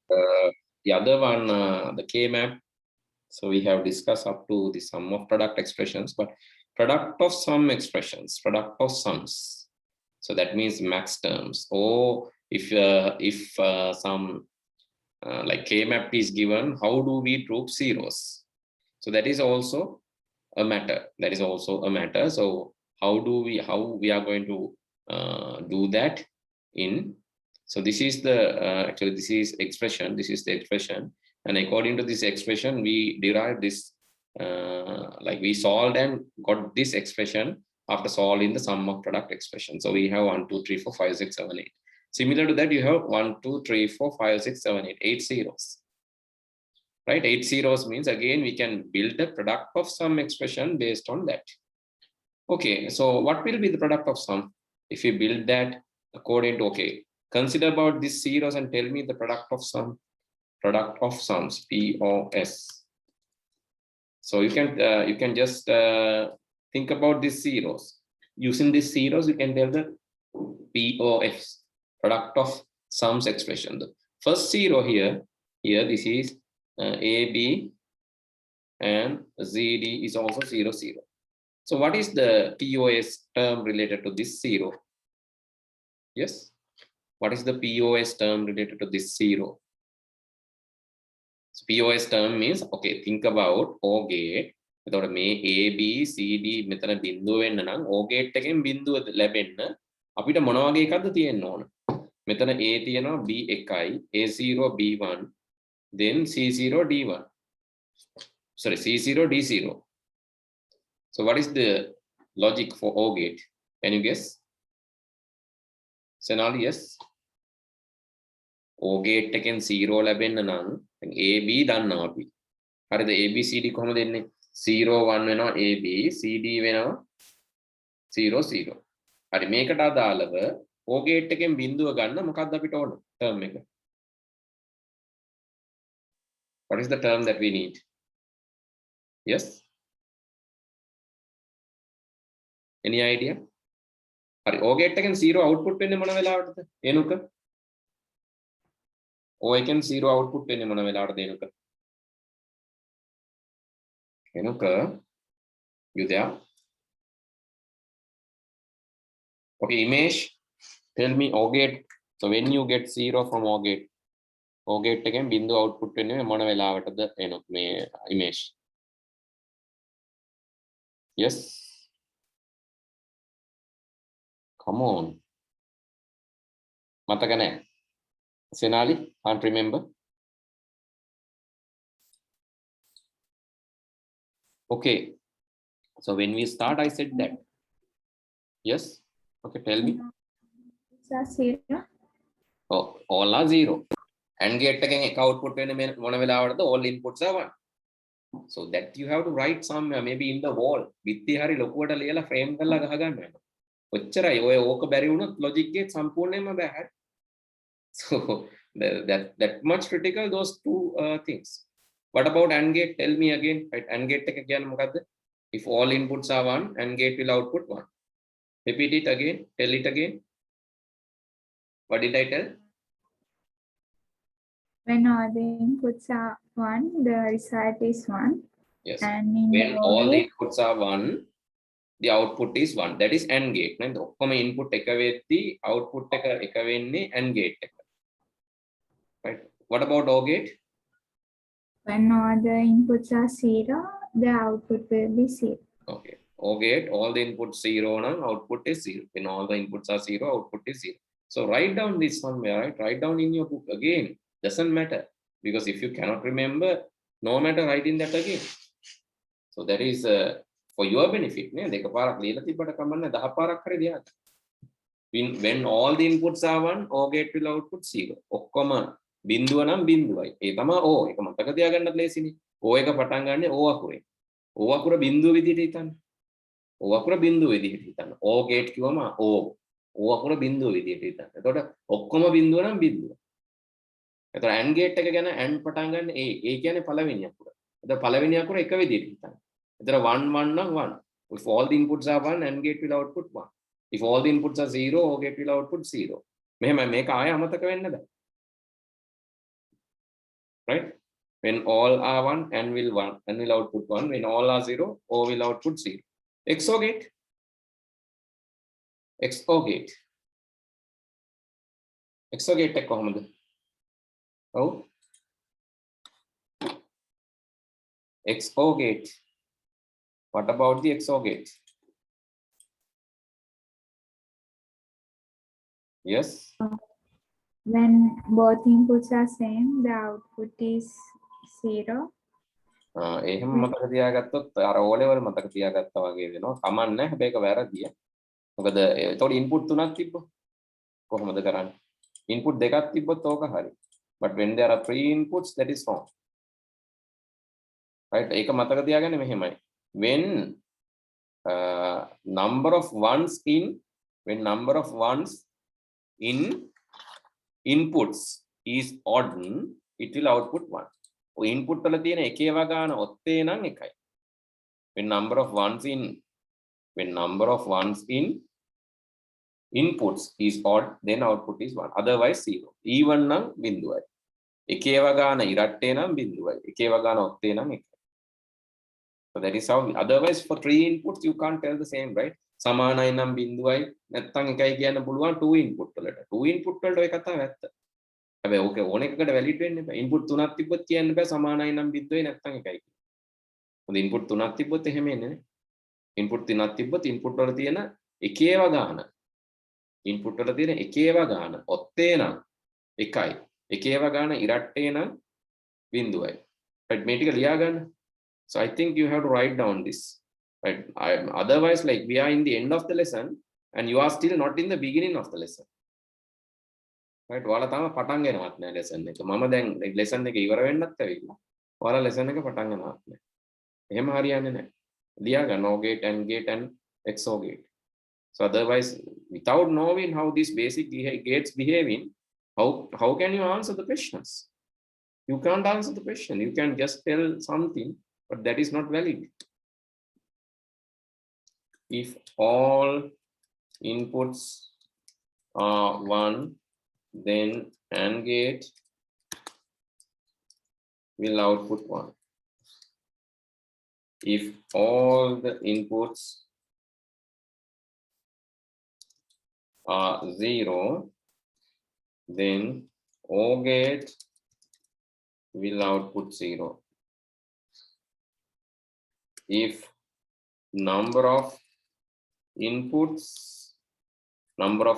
the other one, the K-map. So we have discussed up to the sum of product expressions, but product of sum expressions, product of sums. So that means max terms. Or if some like K-map is given, how do we group zeros? So that is also a matter. That is also a matter. So how we are going to do that in. So this is the actually this is expression. This is the expression, and according to this expression, we derive this like we solved and got this expression after solving the sum of product expression. So we have 1, 2, 3, 4, 5, 6, 7, 8. Similar to that, you have 1, 2, 3, 4, 5, 6, 7, 8, 8 zeros. Right, 8 zeros means again we can build a product of sum expression based on that. Okay, so what will be the product of sum? If you build that according to, okay, consider about these zeros and tell me the product of sum. Product of sums, POS. So you can just think about these zeros. Using these zeros, you can tell the POS, product of sums expression. The first zero here this is AB and ZD is also 0, 0. So what is the POS term related to this zero? Yes. What is the POS term related to this zero? So POS term means, okay, think about O gate. එතකොට මේ A B C D මෙතන බිඳුව වෙන්න නම් O gate එකෙන් බිඳුව ලැබෙන්න අපිට මොන වගේ එකක්ද තියෙන්න ඕන? මෙතන A තියෙනවා B එකයි, A0 B1, then C0 D1. Sorry, C0 D0. So what is the logic for O gate? Can you guess? Senali, yes. O gate එකෙන් 0 ලැබෙන්න නම් AB දන්නවා අපි. හරිද? ABCD කොහොමද එන්නේ? 0 1 වෙනවා AB, CD වෙනවා 0 0. හරි, මේකට අදාළව O gate එකෙන් බිඳුව ගන්න මොකක්ද අපිට ඕන? term එක. What is the term that we need? Yes? Any idea? හරි, O gate එකෙන් 0 output වෙන්නේ මොන වෙලාවටද? එනුක. O එකෙන් 0 output වෙන්නේ මොන වෙලාවටද එනුක? එනුක, you there? Okay, Imesh, tell me O gate. So when you get 0 from O gate එකෙන් බිඳුව output වෙන්නේ මොන වෙලාවටද එනුක මේ Imesh? Yes? Come on. මතක නැහැ. Senali, can't remember. Okay. So when we start, I said that. Yes. Okay, tell me. Zero. Oh, all are 0. And gate එකෙන් එක output වෙන්නේ මොන වෙලාවටද? All inputs are 1. So that you have to write somewhere, maybe in the wall. විත්ති හරි ලොකුවට ලියලා frame කරලා ගහ ගන්න වෙනවා. ඔච්චරයි. ඔය ඕක බැරි වුණොත් logic gate සම්පූර්ණයෙන්ම බෑ. So that much critical, those two things. What about AND gate? Tell me again. Right? AND gate එක කියන්නේ මොකද්ද? If all inputs are 1, AND gate will output 1. Repeat it again. Tell it again. What did I tell? When all the inputs are 1, the result is 1. Yes. And in when the all the gate, inputs are 1, the output is 1. That is AND gate. නේද? ඔක්කොම input එක වෙද්දී output එක වෙන්නේ AND gate එක. Right. What about OR gate? when all the inputs are 0, the output will be 0. Okay. OR gate, all the inputs 0 now, output is 0. When all the inputs are 0, output is 0. So write down this somewhere, right? Write down in your book again. Doesn't matter. Because if you cannot remember, no matter, write in that again. So that is for your benefit. දෙක පාරක් ලියලා තිබ්බට කමන්නේ 10 පාරක් හරි ලියන්න. When all the inputs are 1, OR gate will output 0. ඔක්කොම බිඳුව නම් බිඳුවයි. ඒ තමයි O. ඒක මතක තියාගන්නත් ලේසිනේ. O එක පටන් ගන්න O අකුරෙන්. O අකුර බිඳුව විදිහට හිතන්න. O අකුර බිඳුව විදිහට හිතන්න. O gate කිව්වම O. O අකුර බිඳුව විදිහට හිතන්න. එතකොට ඔක්කොම බිඳුව නම් බිඳුව. එතකොට AND gate එක ගැන AND පටන් ගන්න A. A කියන්නේ පළවෙනි අකුර. එතකොට පළවෙනි අකුර එක විදිහට හිතන්න. එතකොට 1 1 නම් 1. If all the inputs are 1, AND gate will output 1. If all the inputs are 0, OR gate will output 0. මෙහෙම මේක ආය අමතක වෙන්න බෑ. right? When all are 1, N will 1, N will output 1. When all are 0, O will output 0. XOR gate. XOR gate. XOR gate එක කොහොමද? ඔව්. XOR gate. What about the XOR gate? Yes. When both inputs are same, the output is 0. එහෙම මතක තියාගත්තොත් අර O level මතක තියාගත්තා වගේ වෙනවා. කමක් නැහැ. හැබැයි ඒක වැරදිය. මොකද එතකොට input තුනක් තිබ්බොත් කොහොමද කරන්නේ? Input දෙකක් තිබ්බොත් ඕක හරි. But when there are 3 inputs, that is wrong. Right? ඒක මතක තියාගන්න මෙහෙමයි. When number of ones in inputs is odd, it will output 1. Input වල තියෙන එකේව ගාන ඔත්තේ නම් එකයි. When number of ones in inputs is odd, then output is 1. Otherwise 0. Even නම් බිඳුවයි. එකේව ගාන ඉරට්ටේ නම් බිඳුවයි. එකේව ගාන ඔත්තේ නම් එකයි. So that is how. Otherwise for 3 inputs you can't tell the same, right? සමානයි නම් බිඳුවයි නැත්නම් එකයි කියන්න පුළුවන් 2 input වලට. 2 input වලට ඔය කතාව ඇත්ත. හැබැයි ඕක ඕන එකකට වැලිඩ් වෙන්න එපා. input තුනක් තිබ්බොත් කියන්න බෑ සමානයි නම් බිඳුවයි නැත්නම් එකයි. මොකද input තුනක් තිබ්බොත් එහෙම එන්නේ නේ. input තුනක් තිබ්බොත් input වල තියෙන එකේව ගාන ඔත්තේ නම් එකයි. එකේව ගාන ඉරට්ටේ නම් බිඳුවයි. right මේ ටික ලියා ගන්න. So I think you have to write down this. Right? Otherwise, like we are in the end of the lesson and you are still not in the beginning of the lesson. Right? ඔයාලා තාම පටන් ගන්නවත් නෑ lesson එක. මම දැන් lesson එක ඉවර වෙන්නත් ඇවිල්ලා. ඔයාලා lesson එක පටන් ගන්නවත් නෑ. එහෙම හරියන්නේ නෑ. ලියා ගන්න OR gate, AND gate and XOR gate. So otherwise, without knowing how these basic gates behaving, how can you answer the questions? You can't answer the question. You can just tell something, but that is not valid. If all inputs are 1, then AND gate will output 1. If all the inputs are 0, then OR gate will output 0. If number of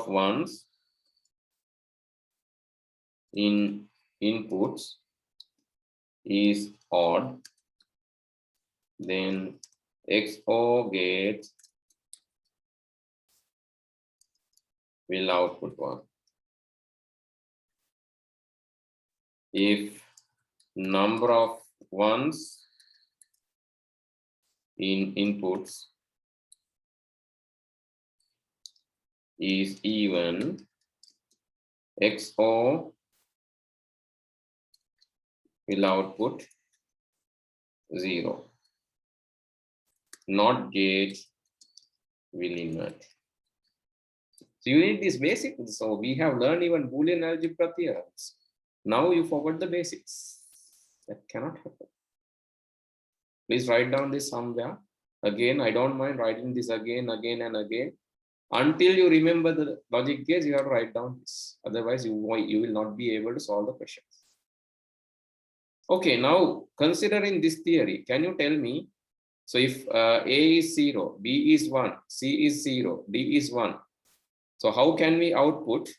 ones in inputs is odd, then XOR gate will output 1. If number of ones in inputs is even, XOR will output 0. Not gate will invert. So you need this basic. So we have learned even Boolean algebra theorems. Now you forgot the basics. That cannot happen. Please write down this somewhere. Again, I don't mind writing this again and again. Until you remember the logic gates, you have to write down this. Otherwise, you will not be able to solve the questions. Okay, now considering this theory, can you tell me, so if A is 0, B is 1, C is 0, D is 1. So how can we output,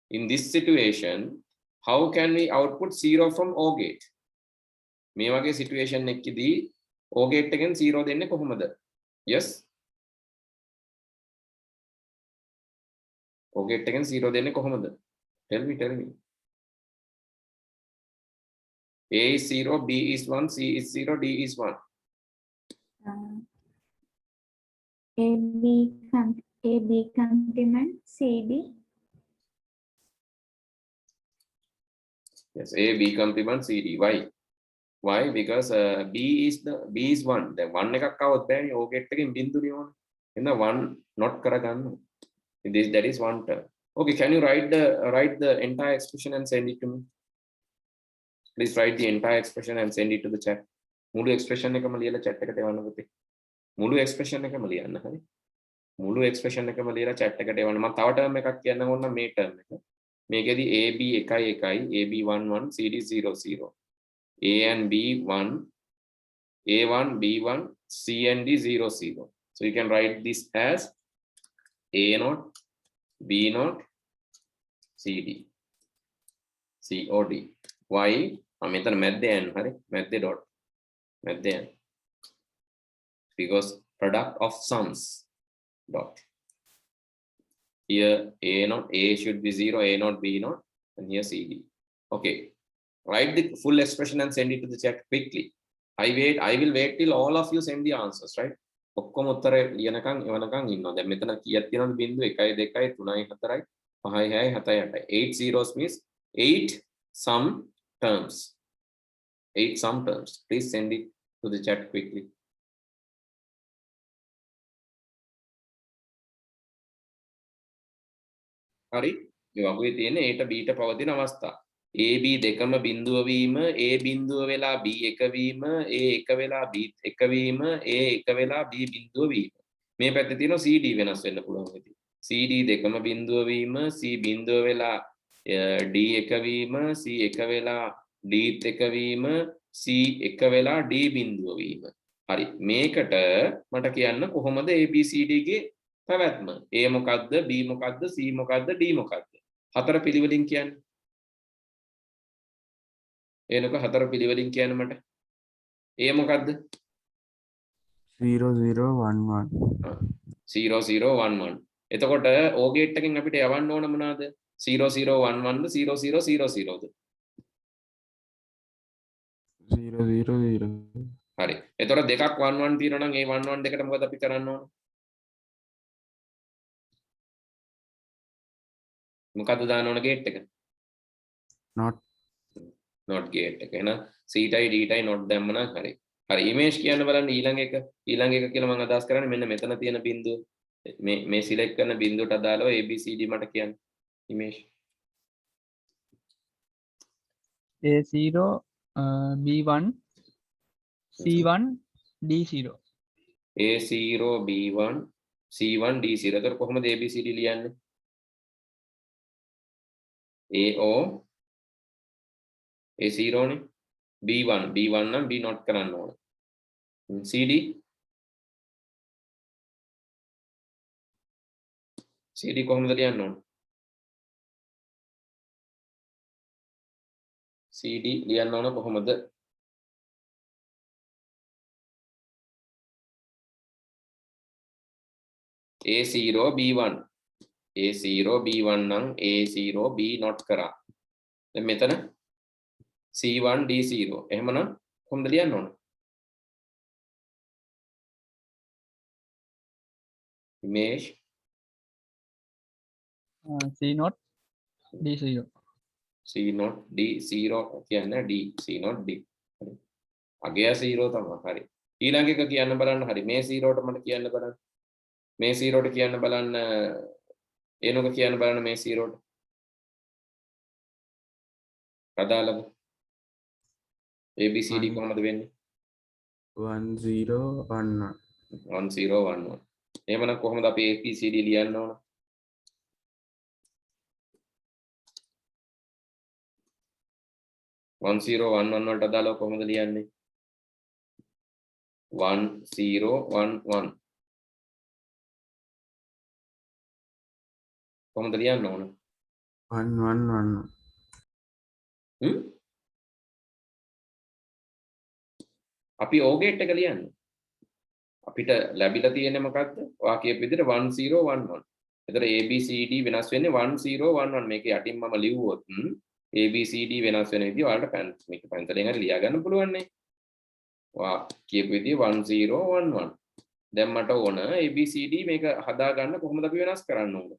in this situation, how can we output 0 from OR gate? මේ වගේ situation එකකදී OR gate එකෙන් 0 දෙන්නේ කොහොමද? Yes? OR gate එකෙන් 0 දෙන්නේ කොහොමද? Tell me. A is 0, B is 1, C is 0, D is 1. AB complement CD. Yes, A, B complement CD. Why? Because B is 1. The 1 එකක් આવොත් බෑනේ OR gate එකෙන් බිඳුනේ ඕනේ. එහෙනම් 1 not කරගන්න. That is one term. Okay, can you write the entire expression and send it to me? Please write the entire expression and send it to the chat. මුළු expression එකම ලියලා chat එකට එවන්න පුතේ. මුළු expression එකම ලියන්න හරි. මුළු expression එකම ලියලා chat එකට එවන්න. මම තව term එකක් කියන්න ඕන මේ term එක. මේකෙදි AB 1 1 AB 1 1 CD 0 0. A and B 1 A1 B1 C and D 0 0. So you can write this as A0 B0 CD COD. Why? මෙතන මැද්ද යන්න හරි මැද්දේ dot මැද්දේ යන්න. Because product of sums dot. Here A0 A should be 0 A0 B0 and here CD. Okay, write the full expression and send it to the chat quickly. I will wait till all of you send the answers, right? ඔක්කොම උත්තර ලියනකම් එවනකම් ඉන්නවා. දැන් මෙතන කීයක් තියෙනවද? බිංදුව 1 2 3 4 5 6 7 8. 8 zeros means 8 sum terms. 8 sum terms. Please send it to the chat quickly. හරි. මේ වගේ තියෙන Aට Bට පවතින අවස්ථා. AB දෙකම බිඳුව වීම A බිඳුව වෙලා B එක වීම A එක වෙලා B එක වීම A එක වෙලා B බිඳුව වීම. මේ පැත්තේ තියෙන CD වෙනස් වෙන්න පුළුවන් ඉතින්. CD දෙකම බිඳුව වීම C බිඳුව වෙලා D එක වීම C එක වෙලා D එක වීම C එක වෙලා D බිඳුව වීම. හරි. මේකට මට කියන්න කොහොමද ABCD ගේ පැවැත්ම? A මොකද්ද B මොකද්ද C මොකද්ද D මොකද්ද? හතර පිළිවෙලින් කියන්නේ. එනක හතර පිළිවෙලින් කියන්න මට. A මොකද්ද? 0 0 1 1. 0 0 1 1. එතකොට O gate එකෙන් අපිට යවන්න ඕන මොනවාද? 0 0 1 1ද 0 0 0 0ද? 0 0 0. හරි. එතකොට දෙකක් 1 1 තියෙනවා නම් ඒ 1 1 දෙකට මොකද අපි කරන්න ඕන? මොකද්ද දාන්න ඕන gate එක? not gate එක. එහෙනම් C tie D tie not දැම්ම නම් හරි. හරි. image කියන්න බලන්න ඊළඟ එක කියලා මම අදහස් කරන්නේ මෙන්න මෙතන තියෙන බිඳුව. මේ select කරන බිඳුවට අදාළව ABCD මට කියන්න. image A0 B1 C1 D0. A0 B1 C1 D0. එතකොට කොහොමද ABCD ලියන්නේ? AO A0 නේ B1 නම් B not කරන්න ඕන. CD කොහොමද ලියන්න ඕන? CD ලියන්න ඕන කොහොමද? A0 B1 නම් A0 B not කරා. දැන් මෙතන C1 D0. එහෙමනම් කොහොමද ලියන්න ඕන? image C0 D0. C0 D0 කියන්නේ D C0 D. හරි. අගය 0 තමයි. හරි. ඊළඟ එක කියන්න බලන්න. හරි. මේ 0ට මට කියන්න බලන්න. මේ 0ට කියන්න බලන්න. එනක කියන්න බලන්න මේ 0ට. අදාළව ABCD කොහොමද වෙන්නේ? 1 0 1 1. 1 0 1 1. එහෙමනම් කොහොමද අපි ABCD ලියන්න ඕන? one zero one one වලට අදාළව කොහොමද ලියන්නේ? 1 0 1 1. කොහොමද ලියන්න ඕන? 1 1 1. අපි O gate එක ලියන්නේ. අපිට ලැබිලා තියෙන්නේ මොකක්ද? ඔයා කියපු විදිහට 1 0 1 1. එතකොට ABCD වෙනස් වෙන්නේ 1 0 1 1. මේක යටින් මම ලිව්වොත් ABCD වෙනස් වෙන විදිහ ඔයාලට මේක පැන්සලෙන් හරි ලියා ගන්න පුළුවන් නේ. ඔයා කියපු විදිහ 1 0 1 1. දැන් මට ඕන ABCD මේක හදා ගන්න කොහොමද අපි වෙනස් කරන්න ඕන?